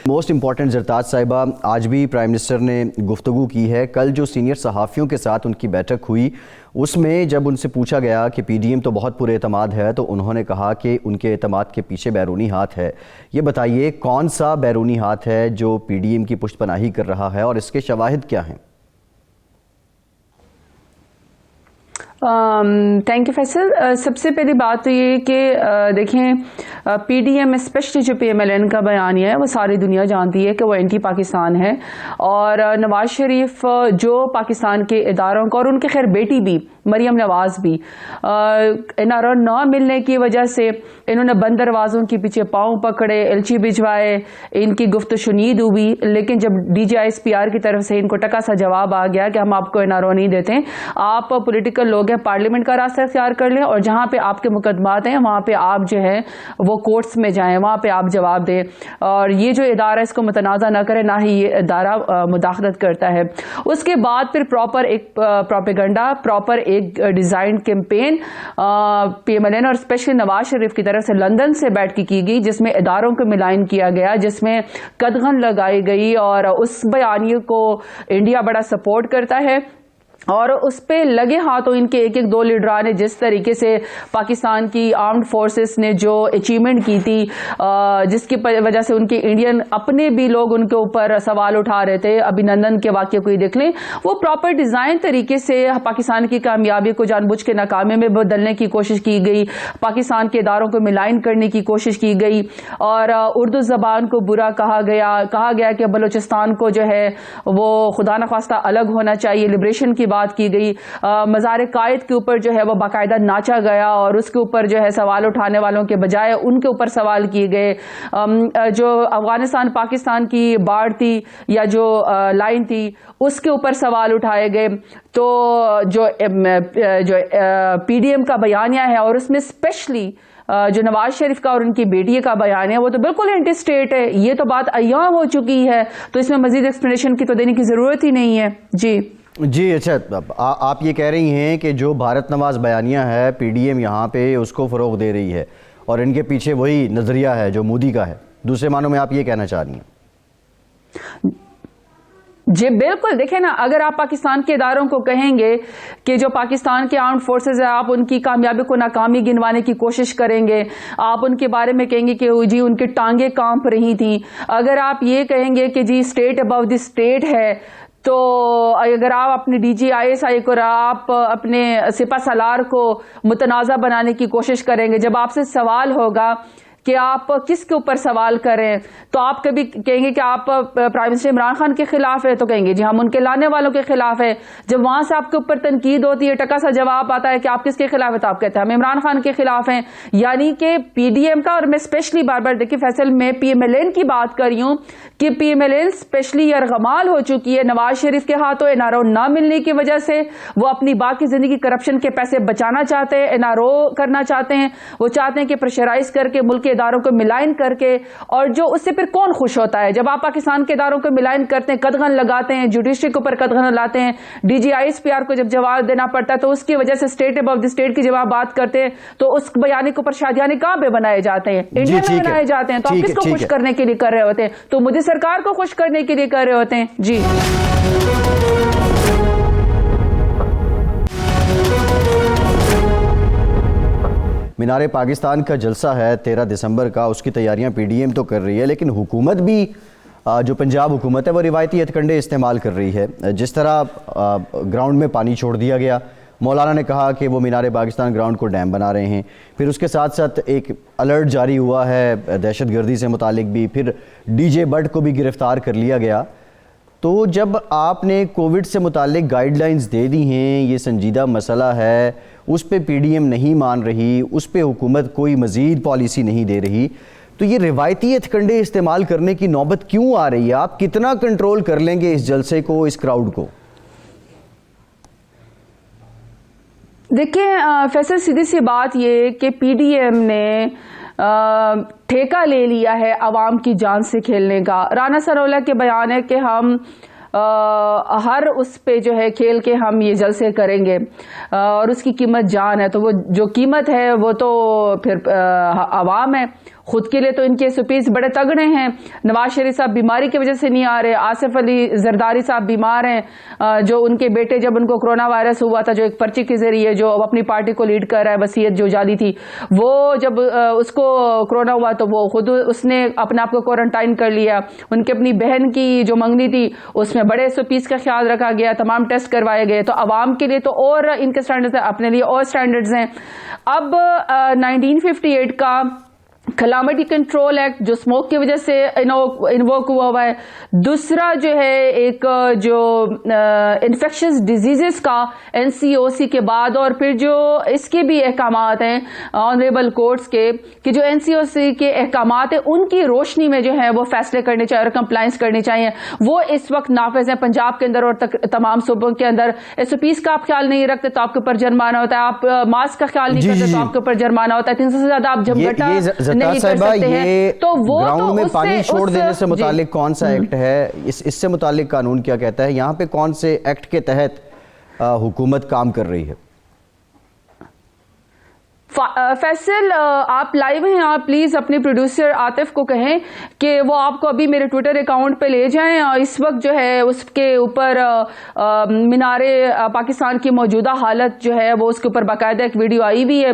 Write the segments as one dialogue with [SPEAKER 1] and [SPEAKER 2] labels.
[SPEAKER 1] Most important Zartaj صاحبہ، آج بھی پرائم منسٹر نے گفتگو کی ہے. کل جو سینئر صحافیوں کے ساتھ ان کی بیٹھک ہوئی اس میں جب ان سے پوچھا گیا کہ پی ڈی ایم تو بہت پر اعتماد ہے تو انہوں نے کہا کہ ان کے اعتماد کے پیچھے بیرونی ہاتھ ہے. یہ بتائیے کون سا بیرونی ہاتھ ہے جو پی ڈی ایم کی پشت پناہی کر رہا ہے اور اس کے شواہد کیا ہیں؟
[SPEAKER 2] Thank you Faisal. سب سے پہلی بات تو یہ کہ دیکھیں پی ڈی ایم اسپیشلی جو پی ایم ایل این کا بیانیہ ہے وہ ساری دنیا جانتی ہے کہ وہ اینٹی پاکستان ہے، اور نواز شریف جو پاکستان کے اداروں کو اور ان کے خیر بیٹی بھی مریم نواز بھی این آر او نہ ملنے کی وجہ سے انہوں نے بند دروازوں کے پیچھے پاؤں پکڑے، ایلچی بھجوائے، ان کی گفت و شنید ہوئی، لیکن جب D G I S P R کی طرف سے ان کو ٹکا سا جواب آ گیا کہ ہم آپ کو این آر او نہیں دیتے، آپ پولیٹیکل لوگ ہیں، پارلیمنٹ کا راستہ اختیار کر لیں اور جہاں پہ آپ کے مقدمات ہیں وہاں پہ آپ جو ہے وہ کورٹس میں جائیں، وہاں پہ آپ جواب دیں، اور یہ جو ادارہ اس کو متنازع نہ کرے، نہ ہی یہ ادارہ مداخلت کرتا ہے. اس کے بعد پھر پراپر ایک پروپیگنڈا، پراپر ایک design campaign P M L N اور اسپیشلی نواز شریف کی طرف سے لندن سے بیٹھ کے کی گئی، جس میں اداروں کو ملائن کیا گیا، جس میں قدغن لگائی گئی، اور اس بیانیے کو انڈیا بڑا سپورٹ کرتا ہے. اور اس پہ لگے ہاتھوں ان کے ایک ایک دو لیڈران نے جس طریقے سے پاکستان کی آرمڈ فورسز نے جو اچیومنٹ کی تھی، جس کی وجہ سے ان کے انڈین اپنے بھی لوگ ان کے اوپر سوال اٹھا رہے تھے، ابھی نندن کے واقعے کو ہی دیکھ لیں، وہ پراپر ڈیزائن طریقے سے پاکستان کی کامیابی کو جان بوجھ کے ناکامے میں بدلنے کی کوشش کی گئی، پاکستان کے اداروں کو ملائن کرنے کی کوشش کی گئی، اور اردو زبان کو برا کہا گیا کہ بلوچستان کو جو ہے وہ خدا نخواستہ الگ ہونا چاہیے، لبریشن کی بات کی گئی، مزار قائد کے اوپر جو ہے وہ باقاعدہ ناچا گیا اور اس کے اوپر جو ہے سوال اٹھانے والوں کے بجائے ان کے اوپر سوال کیے گئے. جو افغانستان پاکستان کی باڑ تھی یا جو لائن تھی اس کے اوپر سوال اٹھائے گئے. تو جو پی ڈی ایم کا بیانیہ ہے اور اس میں اسپیشلی جو نواز شریف کا اور ان کی بیٹی کا بیان ہے وہ تو بالکل اینٹی اسٹیٹ ہے، یہ تو بات عیاں ہو چکی ہے، تو اس میں مزید ایکسپلینیشن کی تو دینے کی ضرورت ہی نہیں ہے.
[SPEAKER 1] جی اچھا، آپ یہ کہہ رہی ہیں کہ جو بھارت نواز بیانیہ ہے پی ڈی ایم یہاں پہ اس کو فروغ دے رہی ہے اور ان کے پیچھے وہی نظریہ ہے جو مودی کا ہے، دوسرے معنوں میں آپ یہ کہنا چاہ رہی ہیں؟
[SPEAKER 2] جی بالکل. دیکھیں نا، اگر آپ پاکستان کے اداروں کو کہیں گے کہ جو پاکستان کے آرمڈ فورسز ہیں آپ ان کی کامیابی کو ناکامی گنوانے کی کوشش کریں گے، آپ ان کے بارے میں کہیں گے کہ جی ان کی ٹانگیں کانپ رہی تھیں، اگر آپ یہ کہیں گے کہ جی اسٹیٹ ابو دی اسٹیٹ ہے، تو اگر آپ اپنے D G I S I کو آپ اپنے سپہ سالار کو متنازع بنانے کی کوشش کریں گے، جب آپ سے سوال ہوگا کہ آپ کس کے اوپر سوال کریں تو آپ کبھی کہیں گے کہ آپ پرائم منسٹر عمران خان کے خلاف ہے، تو کہیں گے جی ہم ان کے لانے والوں کے خلاف ہے. جب وہاں سے آپ کے اوپر تنقید ہوتی ہے، ٹکا سا جواب آتا ہے کہ آپ کس کے خلاف ہے، تو آپ کہتے ہیں ہم عمران خان کے خلاف ہیں. یعنی کہ پی ڈی ایم کا، اور میں اسپیشلی بار بار دیکھیے فیصل میں پی ایم ایل این کی بات کر رہی ہوں کہ P M L N specially یرغمال ہو چکی ہے نواز شریف کے ہاتھوں این آر او نہ ملنے کی وجہ سے. وہ اپنی باقی زندگی کرپشن کے پیسے بچانا چاہتے ہیں، این آر او کرنا چاہتے ہیں، وہ چاہتے ہیں کہ پریشرائز کر کے ملک کے اداروں کو ملائن کر کے، اور جو اس سے پھر کون خوش ہوتا ہے جب آپ پاکستان کے اداروں کو ملائن کرتے ہیں، قدغن لگاتے ہیں، جوڈیشری کے اوپر قدغن لاتے ہیں، D G I S P R کو جب جواب دینا پڑتا ہے تو اس کی وجہ سے اسٹیٹ ابو دی اسٹیٹ کی جب آپ بات کرتے ہیں تو اس بیانی کے اوپر شادیانے کہاں پہ بنائے جاتے ہیں؟ انڈیا میں بنائے جاتے ہیں. تو آپ کس کو خوش کرنے کے لیے کر رہے ہوتے ہیں؟ تو مودی سرکار کو خوش کرنے کے لیے کر رہے ہوتے ہیں. جی
[SPEAKER 1] مینار پاکستان کا جلسہ ہے 13 دسمبر کا، اس کی تیاریاں پی ڈی ایم تو کر رہی ہے لیکن حکومت بھی جو پنجاب حکومت ہے وہ روایتی ہتھ کنڈے استعمال کر رہی ہے. جس طرح گراؤنڈ میں پانی چھوڑ دیا گیا، مولانا نے کہا کہ وہ مینار پاکستان گراؤنڈ کو ڈیم بنا رہے ہیں، پھر اس کے ساتھ ساتھ ایک الرٹ جاری ہوا ہے دہشت گردی سے متعلق بھی، پھر ڈی جے بٹ کو بھی گرفتار کر لیا گیا. تو جب آپ نے کووڈ سے متعلق گائیڈ لائنز دے دی ہیں، یہ سنجیدہ مسئلہ ہے، اس پہ پی ڈی ایم نہیں مان رہی، اس پہ حکومت کوئی مزید پالیسی نہیں دے رہی، تو یہ روایتی ہتھ کنڈے استعمال کرنے کی نوبت کیوں آ رہی ہے؟ آپ کتنا کنٹرول کر لیں گے اس جلسے کو، اس کراؤڈ کو؟
[SPEAKER 2] دیکھیں فیصل، سیدھی سی بات یہ کہ پی ڈی ایم نے ٹھیکہ لے لیا ہے عوام کی جان سے کھیلنے کا. رانا سرولہ کے بیان ہے کہ ہم ہر اس پہ جو ہے کھیل کے ہم یہ جلسے کریں گے اور اس کی قیمت جان ہے. تو وہ جو قیمت ہے وہ تو پھر عوام ہے. خود کے لیے تو ان کے SOPs بڑے تگڑے ہیں. نواز شریف صاحب بیماری کی وجہ سے نہیں آ رہے, آصف علی زرداری صاحب بیمار ہیں, جو ان کے بیٹے جب ان کو کرونا وائرس ہوا تھا, جو ایک پرچی کے ذریعے جو اپنی پارٹی کو لیڈ کر رہا ہے, وصیت جو جعلی تھی, وہ جب اس کو کرونا ہوا تو وہ خود اس نے اپنے آپ کو کوارنٹائن کر لیا. ان کی اپنی بہن کی جو منگنی تھی اس میں بڑے SOPs کا خیال رکھا گیا, تمام ٹیسٹ کروائے گئے. تو عوام کے لیے تو اور ان کے سٹینڈرڈز ہیں, اپنے لیے اور سٹینڈرڈز ہیں. اب 1958 کا کلامٹی کنٹرول ایکٹ جو اسموک کی وجہ سے انووک ہوا ہے, دوسرا جو ہے ایک جو انفیکشس ڈیزیزز کا NCOC کے بعد, اور پھر جو اس کے بھی احکامات ہیں آنریبل کورٹس کے کہ جو NCOC کے احکامات ہیں ان کی روشنی میں جو ہے وہ فیصلے کرنے چاہیے اور کمپلائنس کرنی چاہیے. وہ اس وقت نافذ ہیں پنجاب کے اندر اور تمام صوبوں کے اندر. SOPs کا آپ خیال نہیں رکھتے تو آپ کے اوپر جرمانہ ہوتا ہے, آپ ماسک کا خیال نہیں کرتے تو آپ کے اوپر جرمانہ ہوتا ہے, 300 سے زیادہ آپ جھمگٹا
[SPEAKER 1] صاحبہ, یہ
[SPEAKER 2] تو وہ
[SPEAKER 1] گراؤنڈ میں پانی چھوڑ دینے سے متعلق کون سا ایکٹ ہے, اس سے متعلق قانون کیا کہتا ہے, یہاں پہ کون سے ایکٹ کے تحت حکومت کام کر رہی ہے؟
[SPEAKER 2] فیصل آپ لائیو ہیں, آپ پلیز اپنے پروڈیوسر عاطف کو کہیں کہ وہ آپ کو ابھی میرے ٹویٹر اکاؤنٹ پہ لے جائیں. اس وقت جو ہے اس کے اوپر مینار پاکستان کی موجودہ حالت جو ہے وہ اس کے اوپر باقاعدہ ایک ویڈیو آئی ہوئی ہے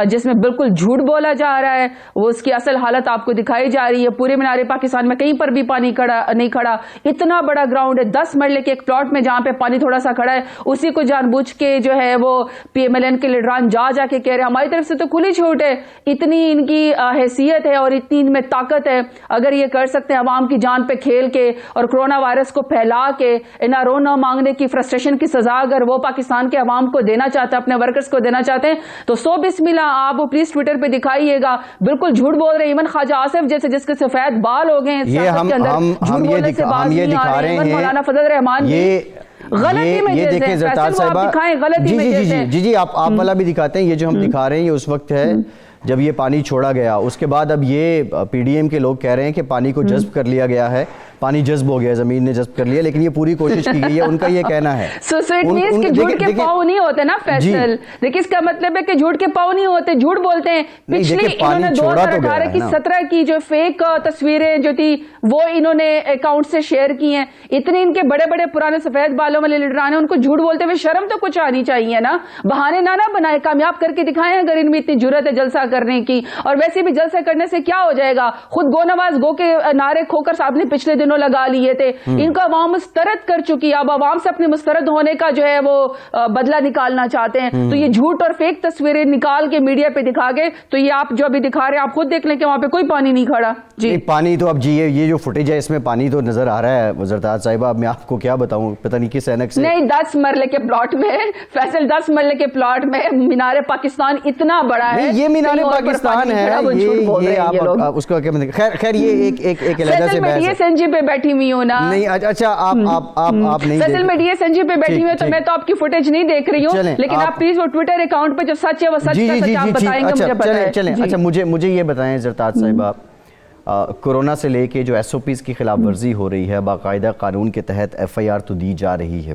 [SPEAKER 2] جس میں بالکل جھوٹ بولا جا رہا ہے, وہ اس کی اصل حالت آپ کو دکھائی جا رہی ہے. پورے مینار پاکستان میں کہیں پر بھی پانی نہیں کھڑا, اتنا بڑا گراؤنڈ ہے 10 مرلے کے ایک پلاٹ میں جہاں پہ پانی تھوڑا سا کھڑا ہے, اسی کو جان بوجھ کے جو ہے وہ PMLN کے لیڈران جا کے کہہ رہے ہیں ہماری طرف سے تو کھلی چھوٹ ہے. اتنی ان کی حیثیت ہے اور اتنی ان میں طاقت ہے, اگر یہ کر سکتے ہیں عوام کی جان پہ کھیل کے اور کرونا وائرس کو پھیلا کے نہ رو نہ مانگنے کی فرسٹریشن کی سزا اگر وہ پاکستان کے عوام کو دینا چاہتے ہیں, اپنے ورکرز کو دینا چاہتے ہیں, تو سو بسم اللہ آپ وہ پلیز ٹویٹر پہ دکھائیے گا. بالکل جھوٹ بول رہے ہیں, ایون خواجہ آصف جیسے جس کے سفید بال ہو گئے ہیں سیاست کے اندر, جھوٹ بولنے سے باز نہیں آ رہے. ایون مولانا فضل الرحمان غلطی میں جیسے ہیں, فیصل وہ آپ دکھائیں غلطی میں جیسے ہیں.
[SPEAKER 1] جی آپ والا بھی دکھاتے ہیں. یہ جو ہم دکھا رہے ہیں یہ اس وقت ہے جب یہ پانی چھوڑا گیا, اس کے بعد اب یہ PDM کے لوگ کہہ رہے ہیں کہ پانی کو جذب کر لیا گیا ہے, پانی جذب ہو گیا, زمین نے جذب کر لیا, لیکن یہ پوری کوشش کی گئی ہے, ان کا یہ کہنا ہے.
[SPEAKER 2] سو اٹ مینس کہ جھوٹ کے پاؤں نہیں ہوتے نا فیصل, دیکھیں اس کا مطلب ہے کہ جھوٹ کے پاؤں نہیں ہوتے, جھوٹ بولتے ہیں. پچھلی انہوں نے 2018 کی 17 کی جو فیک تصویریں جو تھی وہ انہوں نے اکاؤنٹ سے شیئر کی ہیں. اتنے ان کے بڑے بڑے پرانے سفید بالوں والے لیڈران ہیں, ان کو جھوٹ بولتے ہوئے شرم تو کچھ آنی چاہیے نا, بہانے نہ بنائے, کامیاب کر کے دکھائیں اگر ان میں اتنی جرت ہے جلسہ کرنے کی. اور ویسے بھی جلسے کرنے سے کیا ہو جائے گا, خود گو نواز گو کے نعرے کھوکر صاحب نے پچھلے دنوں لگا لیے تھے, ان کو عوام مسترد کر چکی ہے, اب عوام سے اپنے مسترد ہونے کا جو ہے وہ بدلہ نکالنا چاہتے ہیں. تو یہ جھوٹ اور فیک تصویریں نکال کے میڈیا پہ دکھا گئے, تو یہ آپ جو ابھی دکھا رہے ہیں آپ خود دیکھ لیں کہ وہاں پہ کوئی پانی نہیں کھڑا. جی
[SPEAKER 1] پانی تو اب جی یہ جو فوٹیج ہے اس میں پانی تو نظر آ رہا ہے زرداد صاحبہ, اب میں آپ کو کیا بتاؤں, پتہ نہیں کس اینک سے.
[SPEAKER 2] نہیں 10 مرلے کے پلاٹ میں فیصل, 10 مرلے کے پلاٹ میں مینار پاکستان اتنا بڑا ہے.
[SPEAKER 1] یہ مینار پاکستان ہے, اس کو خیر یہ ایک علیحدہ سے بحث ہے.
[SPEAKER 2] SNG پہ بیٹھی ہوئی ہوں نا.
[SPEAKER 1] نہیں اچھا آپ نہیں
[SPEAKER 2] فیصل میں DSNG پہ بیٹھی ہوئی ہوں تو میں تو آپ کی فوٹیج نہیں دیکھ رہی ہوں, لیکن آپ پلیز وہ ٹویٹر اکاؤنٹ پہ جو سچ ہے وہ سچ کا سچ آپ بتائیں گے, مجھے پتا ہے.
[SPEAKER 1] چلیں اچھا مجھے یہ بتائیں زرداد صاحبہ, کورونا سے لے کے جو SOPs کی خلاف ورزی ہو رہی ہے, باقاعدہ قانون کے تحت FIR تو دی جا رہی ہے.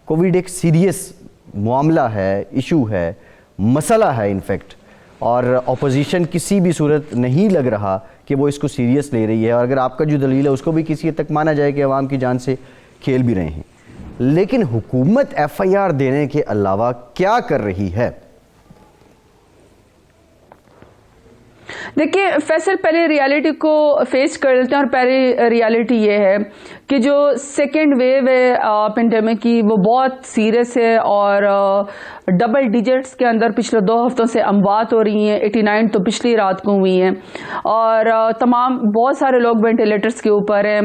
[SPEAKER 1] کووڈ ایک سیریس معاملہ ہے, ایشو ہے, مسئلہ ہے انفیکٹ, اور اپوزیشن کسی بھی صورت نہیں لگ رہا کہ وہ اس کو سیریس لے رہی ہے, اور اگر آپ کا جو دلیل ہے اس کو بھی کسی حد تک مانا جائے کہ عوام کی جان سے کھیل بھی رہے ہیں, لیکن حکومت FIR دینے کے علاوہ کیا کر رہی ہے؟
[SPEAKER 2] دیکھیں فیصل, پہلے ریالٹی کو فیس کر لیتے ہیں, اور پہلی ریالٹی یہ ہے کہ جو سیکنڈ ویو ہے پینڈیمک کی وہ بہت سیریس ہے, اور ڈبل ڈیجٹس کے اندر پچھلے 2 ہفتوں سے اموات ہو رہی ہیں, 89 تو پچھلی رات کو ہوئی ہیں, اور تمام بہت سارے لوگ وینٹیلیٹرز کے اوپر ہیں.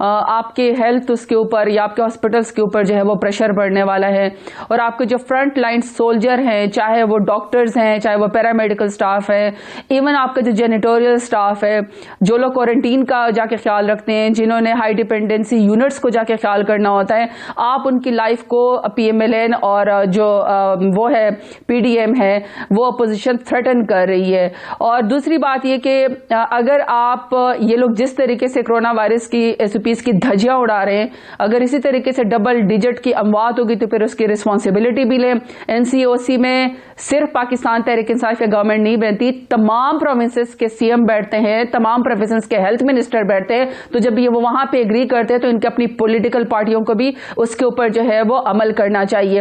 [SPEAKER 2] آپ کے ہیلتھ اس کے اوپر یا آپ کے ہاسپٹلس کے اوپر جو ہے وہ پریشر بڑھنے والا ہے, اور آپ کے جو فرنٹ لائن سولجر ہیں, چاہے وہ ڈاکٹرز ہیں, چاہے وہ پیرامیڈیکل سٹاف ہے, ایون آپ کا جو جینیٹوریل سٹاف ہے, جو لوگ کوارنٹین کا جا کے خیال رکھتے ہیں, جنہوں نے ہائی ڈیپینڈنسی یونٹس کو جا کے خیال کرنا ہوتا ہے, آپ ان کی لائف کو PMLN اور جو وہ ہے PDM ہے وہ اپوزیشن تھریٹن کر رہی ہے. اور دوسری بات یہ کہ اگر آپ یہ لوگ جس طریقے سے کرونا وائرس کی SOPs کی دھجیاں اڑا رہے ہیں, اگر اسی طریقے سے ڈبل ڈیجٹ کی اموات ہوگی تو پھر اس کی رسپانسبلٹی بھی لیں. NCOC میں صرف پاکستان تحریک انصاف کی گورنمنٹ نہیں بنتی, تمام پروونسز پروفیسرز کے سی ایم بیٹھتے ہیں, تمام پروفیسرز کے ہیلتھ منسٹر بیٹھتے ہیں, تو جب یہ وہ وہاں پہ ایگری کرتے ہیں تو ان کے اپنی پولیٹیکل پارٹیوں کو بھی اس کے اوپر جو ہے وہ عمل کرنا چاہیے.